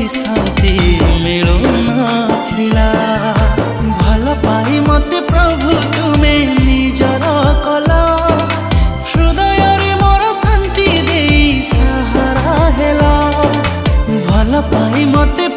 शांति मिलू नथिला। भल पाई मते प्रभु तुमे निजर कल, हृदय रे मोर शांति दे सहारा हेला। भल पाई मते